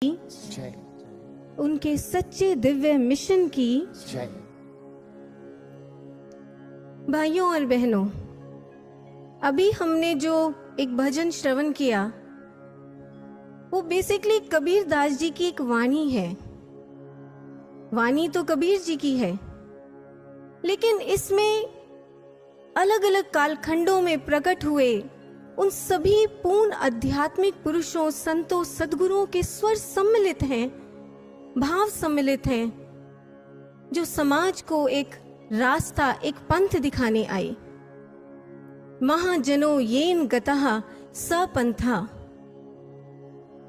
जय। उनके सच्चे दिव्य मिशन की जय। भाइयों और बहनों, अभी हमने जो एक भजन श्रवण किया वो बेसिकली कबीर दास जी की एक वाणी है। वाणी तो कबीर जी की है, लेकिन इसमें अलग अलग कालखंडों में प्रकट हुए उन सभी पूर्ण आध्यात्मिक पुरुषों, संतों, सद्गुरुओं के स्वर सम्मिलित हैं, भाव सम्मिलित हैं, जो समाज को एक रास्ता, एक पंथ दिखाने आए। महाजनो येन गतः स पंथा,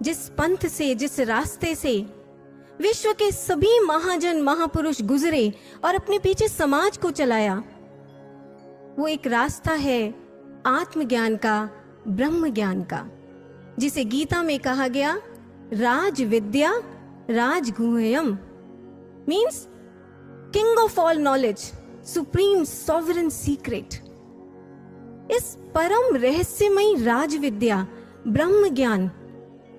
जिस पंथ से, जिस रास्ते से विश्व के सभी महाजन महापुरुष गुजरे और अपने पीछे समाज को चलाया, वो एक रास्ता है आत्मज्ञान का, ब्रह्म ज्ञान का, जिसे गीता में कहा गया राज विद्या राजगुह्यम, means king of all knowledge, supreme sovereign secret. इस परम रहस्यमयी राज विद्या, ब्रह्म ज्ञान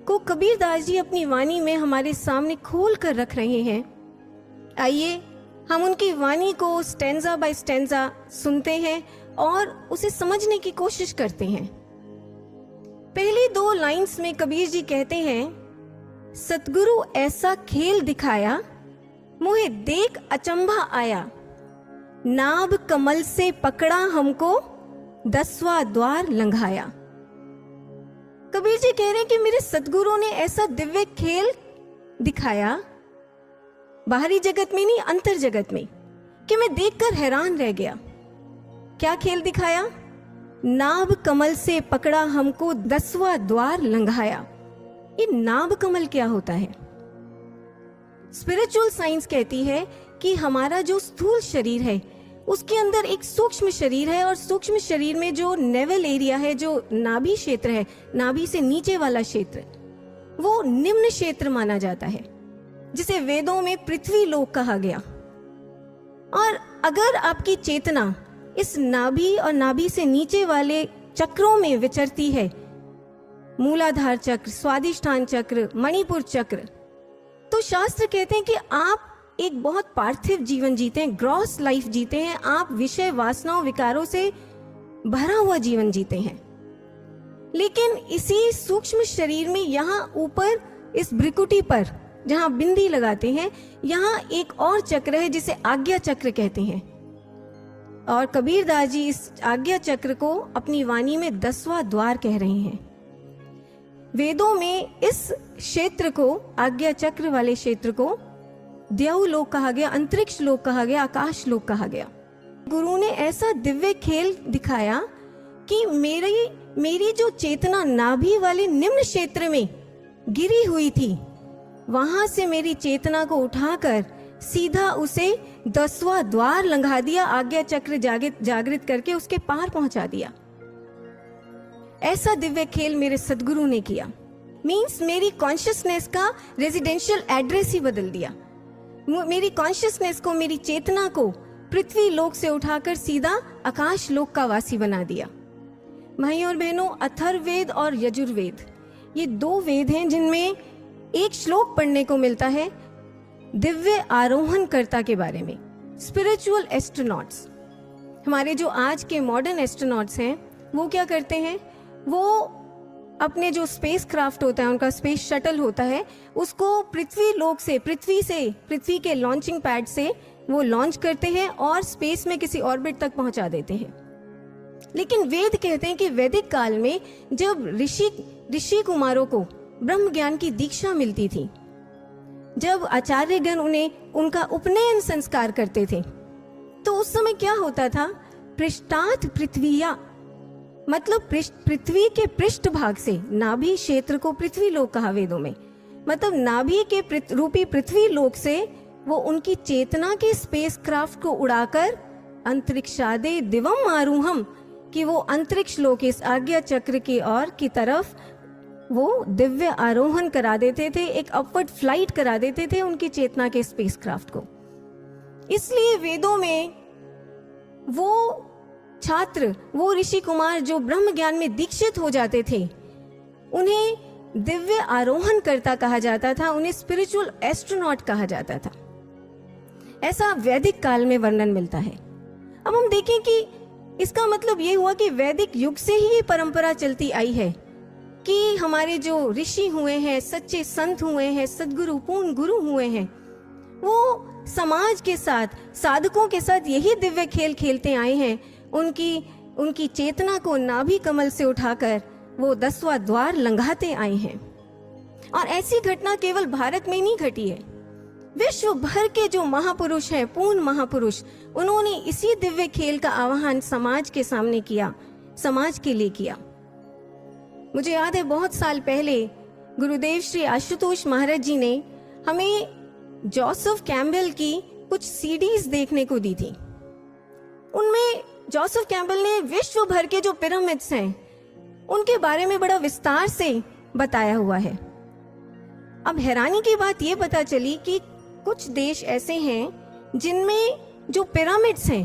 को कबीर दास जी अपनी वाणी में हमारे सामने खोल कर रख रहे हैं। आइए हम उनकी वाणी को स्टेंजा बाय स्टेंजा सुनते हैं और उसे समझने की कोशिश करते हैं। पहली दो लाइंस में कबीर जी कहते हैं, सतगुरु ऐसा खेल दिखाया, मुझे देख अचंभा आया, नाभ कमल से पकड़ा हमको, 10वां द्वार लंघाया। कबीर जी कह रहे हैं कि मेरे सतगुरु ने ऐसा दिव्य खेल दिखाया, बाहरी जगत में नहीं, अंतर जगत में, कि मैं देखकर हैरान रह गया। क्या खेल दिखाया? नाभ कमल से पकड़ा हमको, 10वां द्वार लंघाया। ये नाभ कमल क्या होता है? स्पिरिचुअल साइंस कहती है कि हमारा जो स्थूल शरीर है उसके अंदर एक सूक्ष्म शरीर है, और सूक्ष्म शरीर में जो नेवल एरिया है, जो नाभि क्षेत्र है, नाभि से नीचे वाला क्षेत्र, वो निम्न क्षेत्र माना जाता है, जिसे वेदों में पृथ्वी लोक कहा गया। और अगर आपकी चेतना इस नाभि और नाभि से नीचे वाले चक्रों में विचरती है, मूलाधार चक्र, स्वादिष्ठान चक्र, मणिपुर चक्र, तो शास्त्र कहते हैं कि आप एक बहुत पार्थिव जीवन जीते हैं, ग्रॉस लाइफ जीते हैं, आप विषय वासनाओं विकारों से भरा हुआ जीवन जीते हैं। लेकिन इसी सूक्ष्म शरीर में यहाँ ऊपर इस भ्रिकुटी पर जहाँ बिंदी लगाते हैं, यहाँ एक और चक्र है जिसे आज्ञा चक्र कहते हैं। और कबीर दास जी इस आज्ञा चक्र को अपनी वाणी में 10वां द्वार कह रहे हैं। वेदों में इस क्षेत्र को, आज्ञा चक्र वाले क्षेत्र को देव लोक कहा गया, अंतरिक्ष लोक कहा गया, आकाश लोक कहा गया। गुरु ने ऐसा दिव्य खेल दिखाया कि मेरी जो चेतना नाभि वाले निम्न क्षेत्र में गिरी हुई थी, वहां से मेरी चेतना को उठाकर सीधा उसे 10वां द्वार लंघा दिया, आज्ञा चक्र जागृत करके उसके पार पहुंचा दिया। ऐसा दिव्य खेल मेरे सदगुरु ने किया। मीन्स मेरी कॉन्शियसनेस का रेजिडेंशियल एड्रेस ही बदल दिया। मेरी कॉन्शियसनेस को, मेरी चेतना को पृथ्वी लोक से उठाकर सीधा आकाश लोक का वासी बना दिया। भाइयों और बहनों, अथर्ववेद और यजुर्वेद, ये दो वेद हैं जिनमें एक श्लोक पढ़ने को मिलता है दिव्य आरोहण कर्ता के बारे में। स्पिरिचुअल एस्ट्रोनॉट्स, हमारे जो आज के मॉडर्न एस्ट्रोनॉट्स हैं, वो क्या करते हैं? वो अपने जो स्पेस क्राफ्ट होता है, उनका स्पेस शटल होता है, उसको पृथ्वी लोक से, पृथ्वी के लॉन्चिंग पैड से वो लॉन्च करते हैं और स्पेस में किसी ऑर्बिट तक पहुंचा देते हैं। लेकिन वेद कहते हैं कि वैदिक काल में जब ऋषि कुमारों को ब्रह्म ज्ञान की दीक्षा मिलती थी, जब आचार्यगण उन्हें उनका उपनयन संस्कार करते थे, तो उस समय क्या होता था? पृष्ठात् पृथ्वीया, मतलब पृथ्वी के पृष्ठ भाग से, नाभि क्षेत्र को पृथ्वी लोक कहा वेदों में, मतलब नाभि के रूपी पृथ्वी लोक से वो उनकी चेतना के स्पेस क्राफ्ट को उड़ाकर अंतरिक्षादे दिवम आरूहम, कि वो अंतरिक्ष लोक, इस आज्ञा चक्र की ओर की तरफ वो दिव्य आरोहण करा देते थे, एक अपवर्ड फ्लाइट करा देते थे उनकी चेतना के स्पेस क्राफ्ट को। इसलिए वेदों में वो छात्र, वो ऋषि कुमार जो ब्रह्म ज्ञान में दीक्षित हो जाते थे, उन्हें दिव्य आरोहण करता कहा जाता था, उन्हें स्पिरिचुअल एस्ट्रोनॉट कहा जाता था। ऐसा वैदिक काल में वर्णन मिलता है। अब हम देखें कि इसका मतलब ये हुआ कि वैदिक युग से ही ये परंपरा चलती आई है कि हमारे जो ऋषि हुए हैं, सच्चे संत हुए हैं, सदगुरु पूर्ण गुरु हुए हैं, वो समाज के साथ, साधकों के साथ यही दिव्य खेल खेलते आए हैं। उनकी चेतना को नाभि कमल से उठाकर वो 10वां द्वार लंघाते आए हैं। और ऐसी घटना केवल भारत में नहीं घटी है, विश्व भर के जो महापुरुष हैं, पूर्ण महापुरुष, उन्होंने इसी दिव्य खेल का आह्वान समाज के सामने किया, समाज के लिए किया। मुझे याद है बहुत साल पहले गुरुदेव श्री आशुतोष महाराज जी ने हमें जोसेफ कैम्बेल की कुछ सीडीज देखने को दी थी। उनमें जोसेफ कैम्बेल ने विश्व भर के जो पिरामिड्स हैं उनके बारे में बड़ा विस्तार से बताया हुआ है। अब हैरानी की बात यह पता चली कि कुछ देश ऐसे हैं जिनमें जो पिरामिड्स हैं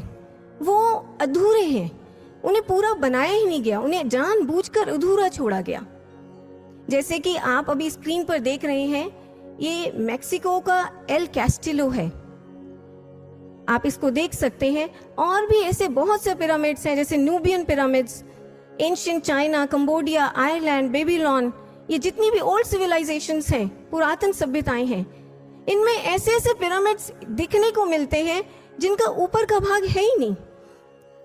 वो अधूरे हैं, उन्हें पूरा बनाया ही नहीं गया, उन्हें जानबूझकर अधूरा छोड़ा गया। जैसे कि आप अभी स्क्रीन पर देख रहे हैं, ये मेक्सिको का एल कैस्टिलो है, आप इसको देख सकते हैं। और भी ऐसे बहुत से पिरामिड्स हैं, जैसे Nubian pyramids, ancient China, Cambodia, Ireland, Babylon, ये जितनी भी ओल्ड सिविलाइजेशंस हैं, पुरातन सभ्यताएं हैं, इनमें ऐसे ऐसे पिरामिड्स दिखने को मिलते हैं जिनका ऊपर का भाग है ही नहीं।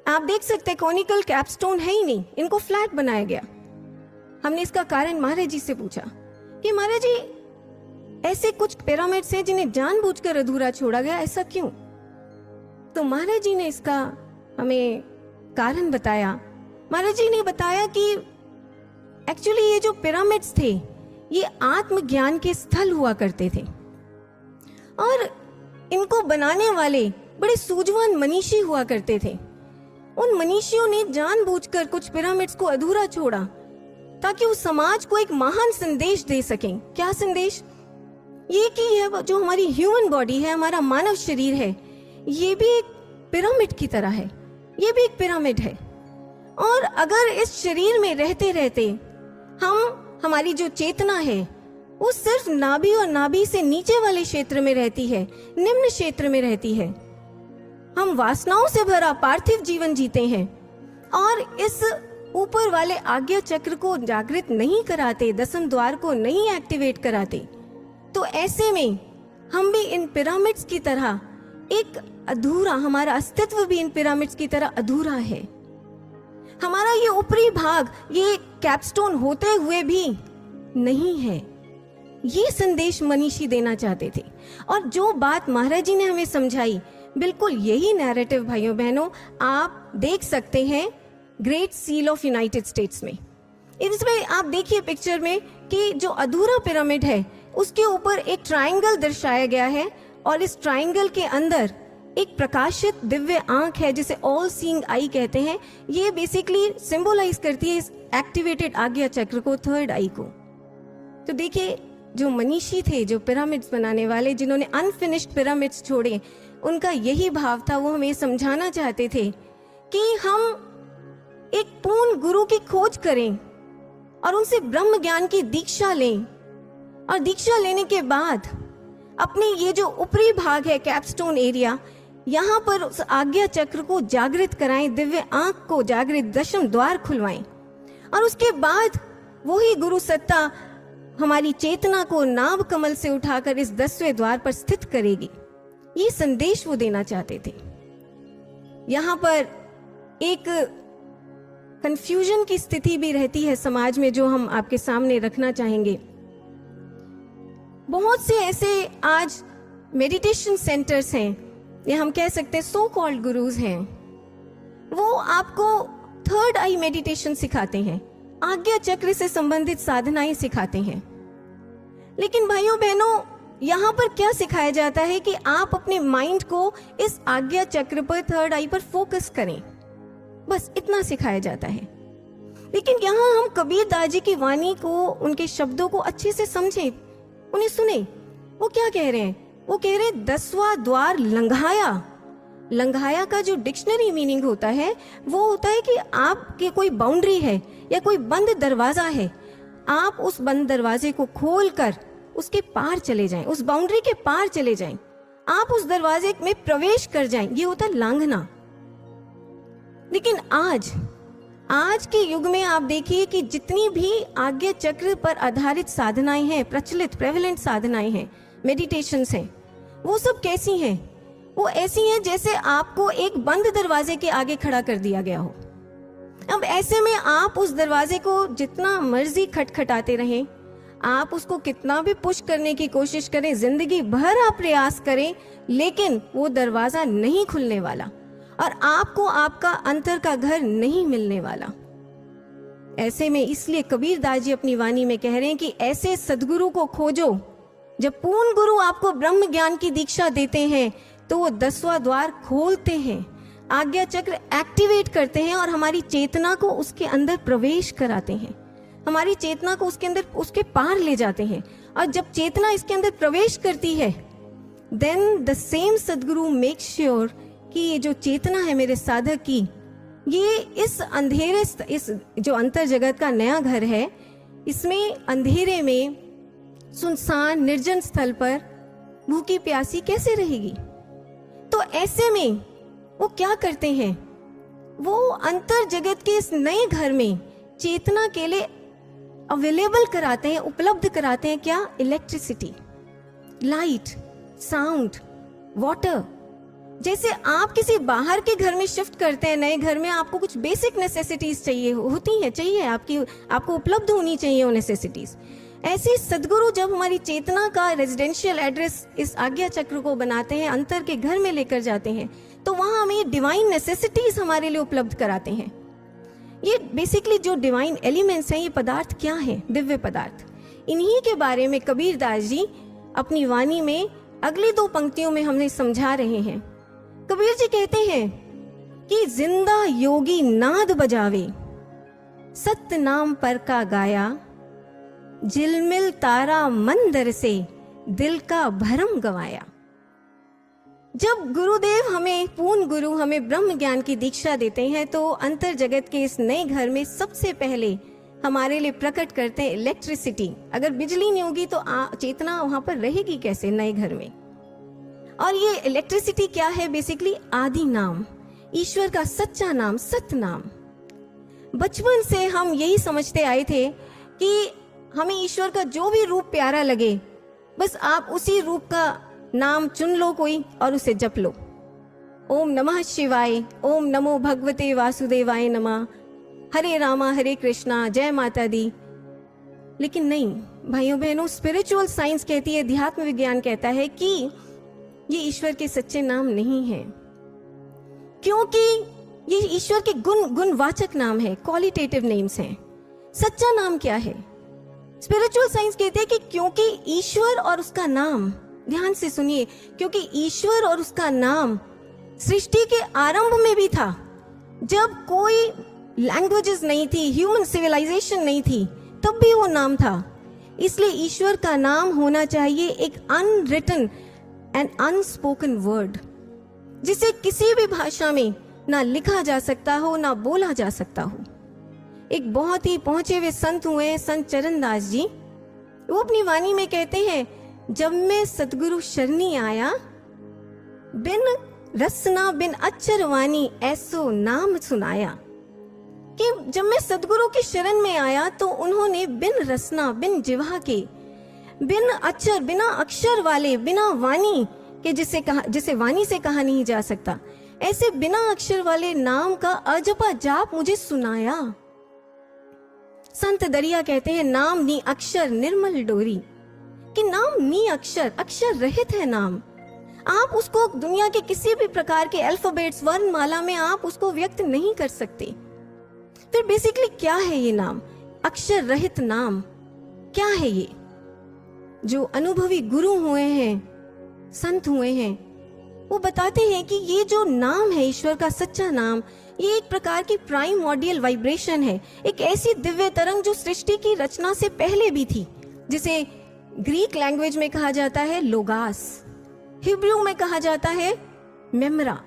आप देख सकते हैं कॉनिकल कैपस्टोन है ही नहीं, इनको फ्लैट बनाया गया। हमने इसका कारण महाराज जी से पूछा कि महाराज जी ऐसे कुछ पिरामिड्स हैं जिन्हें जानबूझकर अधूरा छोड़ा गया, ऐसा क्यों? तो महाराज जी ने इसका हमें कारण बताया। महाराज जी ने बताया कि एक्चुअली ये जो पिरामिड्स थे ये आत्मज्ञान के स्थल हुआ करते थे और इनको बनाने वाले बड़े सूझवान मनीषी हुआ करते थे। उन मनीषियों ने जानबूझकर कुछ पिरामिड्स को अधूरा छोड़ा ताकि वो समाज को एक महान संदेश दे सकें। क्या संदेश? ये कि यह जो हमारी ह्यूमन बॉडी है, हमारा मानव शरीर है, ये भी एक पिरामिड की तरह है, ये भी एक पिरामिड है। और अगर इस शरीर में रहते रहते हमारी जो चेतना है वो सिर्फ नाभि और नाभि से नीचे वाले क्षेत्र में रहती है, निम्न क्षेत्र में रहती है, हम वासनाओं से भरा पार्थिव जीवन जीते हैं और इस ऊपर वाले आज्ञा चक्र को जागृत नहीं कराते, 10वें द्वार को नहीं एक्टिवेट कराते, तो ऐसे में हम भी इन पिरामिड्स की तरह एक अधूरा, हमारा अस्तित्व भी इन पिरामिड्स की तरह अधूरा है। हमारा ये ऊपरी भाग ये कैपस्टोन होते हुए भी नहीं है। ये संदेश मनीषी देना चाहते थे और जो बात महाराज जी ने हमें समझाई, बिल्कुल यही नैरेटिव भाइयों बहनों आप देख सकते हैं great seal of United states में। इसमें आप देखिए पिक्चर में कि जो अधूरा पिरामिड है उसके ऊपर एक ट्रायंगल दर्शाया गया है और इस ट्रायंगल के अंदर एक प्रकाशित दिव्य आंख है जिसे ऑल सीइंग आई कहते हैं। ये बेसिकली सिंबलाइज करती है इस एक्टिवेटेड आज्ञा चक्र को, थर्ड आई को। तो देखिए जो मनीषी थे, जो पिरामिड्स बनाने वाले, जिन्होंने अनफिनिश्ड पिरामिड्स छोड़े, उनका यही भाव था, वो हमें समझाना चाहते थे कि हम एक पूर्ण गुरु की खोज करें और उनसे ब्रह्म ज्ञान की दीक्षा लें और दीक्षा लेने के बाद अपने ये जो ऊपरी भाग है कैपस्टोन एरिया, यहाँ पर उस आज्ञा चक्र को जागृत कराएं, दिव्य आंख को जागृत, 10वें द्वार खुलवाएं और उसके बाद वही गुरु सत्ता हमारी चेतना को नाभ कमल से उठाकर इस 10वें द्वार पर स्थित करेगी। ये संदेश वो देना चाहते थे। यहाँ पर एक कंफ्यूजन की स्थिति भी रहती है समाज में जो हम आपके सामने रखना चाहेंगे। बहुत से ऐसे आज मेडिटेशन सेंटर्स हैं या हम कह सकते हैं सो कॉल्ड गुरुज हैं, वो आपको थर्ड आई मेडिटेशन सिखाते हैं, आज्ञा चक्र से संबंधित साधनाएं सिखाते हैं। लेकिन भाइयों बहनों यहाँ पर क्या सिखाया जाता है कि आप अपने माइंड को इस आज्ञा चक्र पर, थर्ड आई पर फोकस करें, बस इतना सिखाया जाता है। लेकिन यहाँ हम कबीर दास जी की वाणी को, उनके शब्दों को अच्छे से समझें, उन्हें सुने। वो क्या कह रहे हैं? वो कह रहे हैं 10वां द्वार लंघाया। लंघाया का जो डिक्शनरी मीनिंग होता है वो होता है कि आपके कोई बाउंड्री है या कोई बंद दरवाजा है, आप उस बंद दरवाजे को खोलकर उसके पार चले जाएं, उस बाउंड्री के पार चले जाएं, आप उस दरवाजे में प्रवेश कर जाएं, ये होता है लांघना। लेकिन आज के युग में आप देखिए कि जितनी भी आज्ञा चक्र पर आधारित साधनाएं हैं, प्रचलित प्रेवलेंट साधनाएं हैं, मेडिटेशंस हैं, वो सब कैसी हैं? वो ऐसी हैं जैसे आपको एक बंद दरवाजे के आगे खड़ा कर दिया गया हो। अब ऐसे में आप उस दरवाजे को जितना मर्जी खटखटाते रहें, आप उसको कितना भी पुश करने की कोशिश करें, जिंदगी भर आप प्रयास करें, लेकिन वो दरवाजा नहीं खुलने वाला और आपको आपका अंतर का घर नहीं मिलने वाला। ऐसे में इसलिए कबीर दास जी अपनी वाणी में कह रहे हैं कि ऐसे सदगुरु को खोजो। जब पूर्ण गुरु आपको ब्रह्म ज्ञान की दीक्षा देते हैं तो वो 10वां द्वार खोलते हैं, आज्ञा चक्र एक्टिवेट करते हैं और हमारी चेतना को उसके अंदर प्रवेश कराते हैं, हमारी चेतना को उसके अंदर उसके पार ले जाते हैं। और जब चेतना इसके अंदर प्रवेश करती है, देन द सेम सदगुरु मेक श्योर कि ये जो चेतना है मेरे साधक की, ये इस अंधेरे, इस जो अंतर जगत का नया घर है, इसमें अंधेरे में सुनसान निर्जन स्थल पर भूखी प्यासी कैसे रहेगी? तो ऐसे में वो क्या करते हैं? वो अंतर जगत के इस नए घर में चेतना के लिए अवेलेबल कराते हैं, उपलब्ध कराते हैं क्या? Electricity, light, sound, water. जैसे आप किसी बाहर के घर में शिफ्ट करते हैं, नए घर में आपको कुछ बेसिक नेसेसिटीज चाहिए होती हैं, चाहिए आपको उपलब्ध होनी चाहिए वो नेसेसिटीज। ऐसे सदगुरु जब हमारी चेतना का रेजिडेंशियल एड्रेस इस आज्ञा चक्र को बनाते हैं, अंतर के घर में लेकर जाते हैं, तो वहां हमें डिवाइन नेसेसिटीज हमारे लिए उपलब्ध कराते हैं। ये बेसिकली जो डिवाइन एलिमेंट्स हैं, ये पदार्थ क्या हैं? दिव्य पदार्थ। इन्हीं के बारे में कबीर दास जी अपनी वाणी में अगली 2 पंक्तियों में हमें समझा रहे हैं। कबीर जी कहते हैं कि जिंदा योगी नाद बजावे, सत्य नाम पर का गाया, झिलमिल तारा मंदिर से दिल का भरम गवाया। जब गुरुदेव हमें, पूर्ण गुरु हमें ब्रह्म ज्ञान की दीक्षा देते हैं, तो अंतर जगत के इस नए घर में सबसे पहले हमारे लिए प्रकट करते हैं इलेक्ट्रिसिटी। अगर बिजली नहीं होगी तो चेतना वहां पर रहेगी कैसे नए घर में? और ये इलेक्ट्रिसिटी क्या है? बेसिकली आदि नाम, ईश्वर का सच्चा नाम, सत्य नाम। बचपन से हम यही समझते आए थे कि हमें ईश्वर का जो भी रूप प्यारा लगे, बस आप उसी रूप का नाम चुन लो कोई और उसे जप लो। ओम नमः शिवाय, ओम नमो भगवते वासुदेवाय नमः, हरे रामा हरे कृष्णा, जय माता दी। लेकिन नहीं भाइयों बहनों, स्पिरिचुअल साइंस कहती है, अध्यात्म विज्ञान कहता है कि ये ईश्वर के सच्चे नाम नहीं है, क्योंकि ये ईश्वर के गुणवाचक नाम है, क्वालिटेटिव नेम्स हैं। सच्चा नाम क्या है? स्पिरिचुअल साइंस कहते हैं कि क्योंकि ईश्वर और उसका नाम, ध्यान से सुनिए, क्योंकि ईश्वर और उसका नाम सृष्टि के आरंभ में भी था, जब कोई लैंग्वेजेस नहीं थी, ह्यूमन सिविलाइजेशन नहीं थी, तब भी वो नाम था। इसलिए ईश्वर का नाम होना चाहिए एक अनरिटन एंड अनस्पोकन वर्ड, जिसे किसी भी भाषा में ना लिखा जा सकता हो, ना बोला जा सकता हो। एक बहुत ही पहुंचे हुए संत हुए संत चरणदास जी, वो अपनी वाणी में कहते हैं, जब मैं सतगुरु शरणी आया, बिन रसना बिन अक्षर वाणी ऐसो नाम सुनाया। कि जब मैं सतगुरु की शरण में आया तो उन्होंने बिन रसना, बिन जिह्वा के, बिन अक्षर, बिना अक्षर वाले, बिना वाणी के, जिसे वाणी से कहा नहीं जा सकता, ऐसे बिना अक्षर वाले नाम का अजपा जाप मुझे सुनाया। संत दरिया कहते हैं, नाम नी अक्षर निर्मल डोरी, कि नाम नी अक्षर, अक्षर रहित है नाम। आप उसको दुनिया के किसी भी प्रकार के अल्फाबेट्स, वर्णमाला में आप उसको व्यक्त नहीं कर सकते। फिर बेसिकली क्या है ये नाम? अक्षर रहित नाम क्या है ये? जो अनुभवी गुरु हुए हैं, संत हुए हैं, वो बताते हैं कि ये जो नाम है, ईश्वर का सच्चा नाम, ये एक प्रकार की प्राइमोर्डियल वाइब्रेशन है, एक ऐसी दिव्य तरंग जो सृष्टि की रचना से पहले भी थी, जिसे ग्रीक लैंग्वेज में कहा जाता है लोगास, हिब्रू में कहा जाता है मेमरा,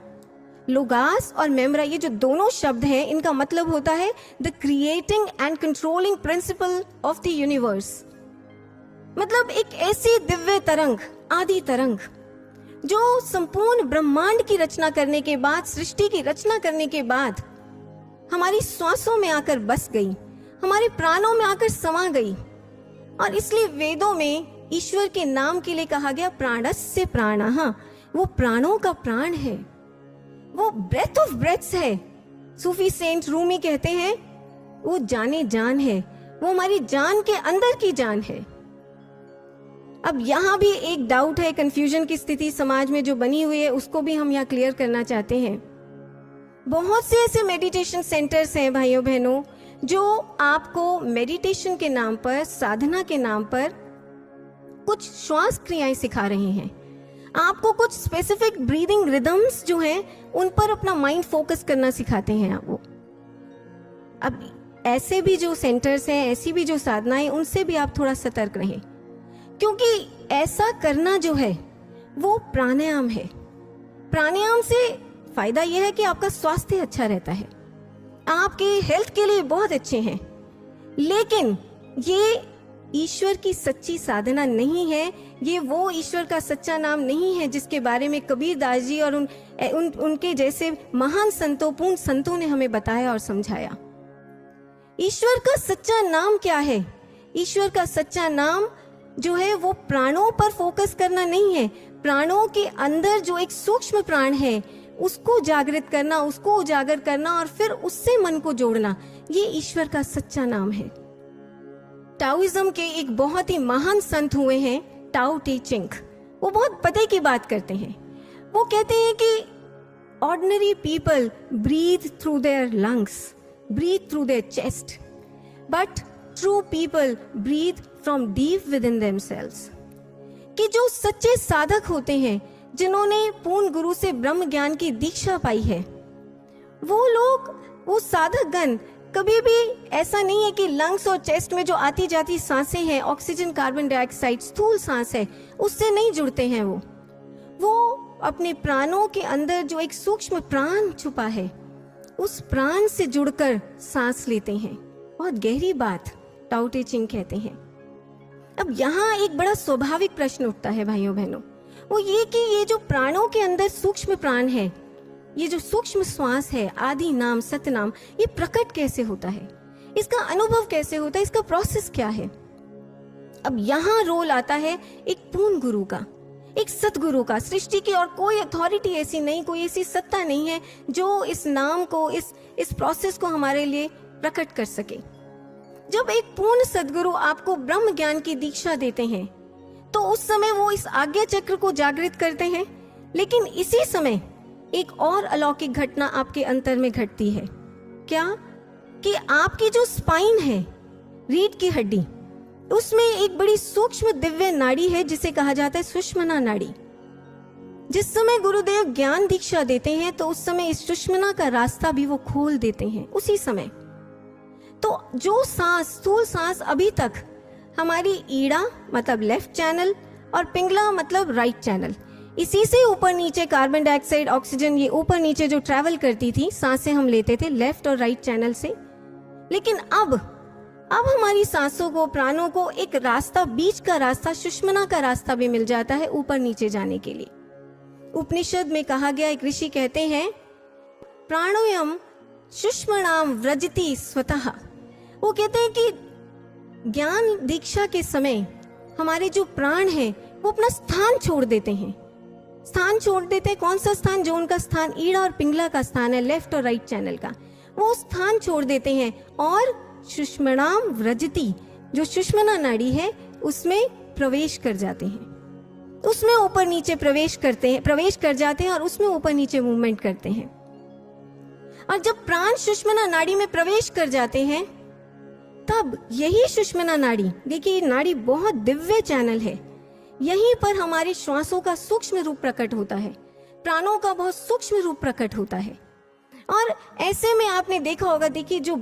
लोगास और मेमरा, ये जो दोनों शब्द हैं, इनका मतलब होता है the creating and controlling principle of the universe. मतलब एक ऐसी दिव्य तरंग, आदि तरंग, जो संपूर्ण ब्रह्मांड की रचना करने के बाद, सृष्टि की रचना करने के बाद हमारी श्वासों में आकर बस गई, हमारे प्राणों में आकर समा गई। और इसलिए वेदों में ईश्वर के नाम के लिए कहा गया प्राणस्य प्राणः, वो प्राणों का प्राण है, वो ब्रेथ ऑफ ब्रेथ्स है। सूफी सेंट रूमी कहते हैं वो जाने जान है, वो हमारी जान के अंदर की जान है। अब यहाँ भी एक डाउट है, कंफ्यूजन की स्थिति समाज में जो बनी हुई है, उसको भी हम यहाँ क्लियर करना चाहते हैं। बहुत से ऐसे मेडिटेशन सेंटर्स हैं भाइयों बहनों, जो आपको मेडिटेशन के नाम पर, साधना के नाम पर कुछ श्वास क्रियाएं सिखा रहे हैं, आपको कुछ स्पेसिफिक ब्रीदिंग रिदम्स जो हैं उन पर अपना माइंड फोकस करना सिखाते हैं आप वो। अब ऐसे भी जो सेंटर्स हैं, ऐसी भी जो साधनाएं, उनसे भी आप थोड़ा सतर्क रहें, क्योंकि ऐसा करना जो है वो प्राणायाम है। प्राणायाम से फायदा यह है कि आपका स्वास्थ्य अच्छा रहता है, आपके हेल्थ के लिए बहुत अच्छे हैं, लेकिन ये ईश्वर की सच्ची साधना नहीं है, ये वो ईश्वर का सच्चा नाम नहीं है जिसके बारे में कबीर दास जी और उनके जैसे महान संतों, पूर्ण संतों ने हमें बताया और समझाया। ईश्वर का सच्चा नाम क्या है? ईश्वर का सच्चा नाम जो है वो प्राणों पर फोकस करना नहीं है, प्राणों के अंदर जो एक सूक्ष्म प्राण है उसको जागृत करना, उसको उजागर करना और फिर उससे मन को जोड़ना, ये ईश्वर का सच्चा नाम है। टाओइज्म के एक बहुत ही महान संत हुए हैं टाओ टी चिंग, वो बहुत पते की बात करते हैं। वो कहते हैं कि ordinary people breathe through their lungs, breathe through their chest, but true people breathe from deep within themselves. कि जो सच्चे साधक होते हैं, जिन्होंने पूर्ण गुरु से ब्रह्म ज्ञान की दीक्षा पाई है, वो लोग, वो साधक गण कभी भी ऐसा नहीं है कि लंग्स और चेस्ट में जो आती जाती सांसें हैं, ऑक्सीजन, कार्बन डाइऑक्साइड, स्थूल सांस है, उससे नहीं जुड़ते हैं। वो अपने प्राणों के अंदर जो एक सूक्ष्म प्राण छुपा है, उस प्राण से जुड़कर सांस लेते हैं। बहुत गहरी बात टाओ ते चिंग कहते हैं। अब यहाँ एक बड़ा स्वाभाविक प्रश्न उठता है भाइयों बहनों, वो ये कि ये जो प्राणों के अंदर सूक्ष्म प्राण है, ये जो सूक्ष्म श्वास है, आदि नाम, सतनाम, ये प्रकट कैसे होता है, इसका अनुभव कैसे होता है, इसका प्रोसेस क्या है? अब यहाँ रोल आता है एक पूर्ण गुरु का, एक सतगुरु का। सृष्टि की और कोई अथॉरिटी ऐसी नहीं, कोई ऐसी सत्ता नहीं है जो इस नाम को, इस प्रोसेस को हमारे लिए प्रकट कर सके। जब एक पूर्ण सदगुरु आपको ब्रह्म ज्ञान की दीक्षा देते हैं, तो उस समय वो इस आज्ञा चक्र को जागृत करते हैं, लेकिन इसी समय एक और अलौकिक घटना आपके अंतर में घटती है। क्या? कि आपकी जो स्पाइन है, रीढ़ की हड्डी, उसमें एक बड़ी सूक्ष्म दिव्य नाड़ी है जिसे कहा जाता है सुषुम्ना नाड़ी। जिस समय गुरुदेव ज्ञान दीक्षा देते हैं, तो उस समय इस सुषुम्ना का रास्ता भी वो खोल देते हैं उसी समय। तो जो सांस, स्थूल सांस अभी तक हमारी ईड़ा मतलब लेफ्ट चैनल और पिंगला मतलब राइट चैनल, इसी से ऊपर नीचे कार्बन डाइऑक्साइड, ऑक्सीजन, ये ऊपर नीचे जो ट्रैवल करती थी, सांसें हम लेते थे लेफ्ट और राइट चैनल से। लेकिन अब हमारी सांसों को, प्राणों को एक रास्ता, बीच का रास्ता, सुषुम्ना का रास्ता भी मिल जाता है ऊपर नीचे जाने के लिए। उपनिषद में कहा गया, एक ऋषि कहते हैं, प्राणायाम सुषुम्नाम व्रजति स्वतः। वो कहते हैं कि ज्ञान दीक्षा के समय हमारे जो प्राण हैं वो अपना स्थान छोड़ देते हैं। स्थान छोड़ देते हैं, कौन सा स्थान? जो उनका स्थान ईड़ा और पिंगला का स्थान है, लेफ्ट और राइट चैनल का, वो स्थान छोड़ देते हैं और सुषुम्नाम व्रजति, जो सुषुम्ना नाड़ी है, उसमें प्रवेश कर जाते हैं, उसमें ऊपर नीचे प्रवेश कर जाते हैं और उसमें ऊपर नीचे मूवमेंट करते हैं। और जब प्राण सुषुम्ना नाड़ी में प्रवेश कर जाते हैं, तब यही सुषुम्ना नाड़ी, देखिए नाड़ी बहुत दिव्य चैनल है, यहीं पर हमारी श्वासों का सूक्ष्म रूप प्रकट होता है, प्राणों का बहुत सूक्ष्म रूप प्रकट होता है। और ऐसे में आपने देखा होगा, देखिए जो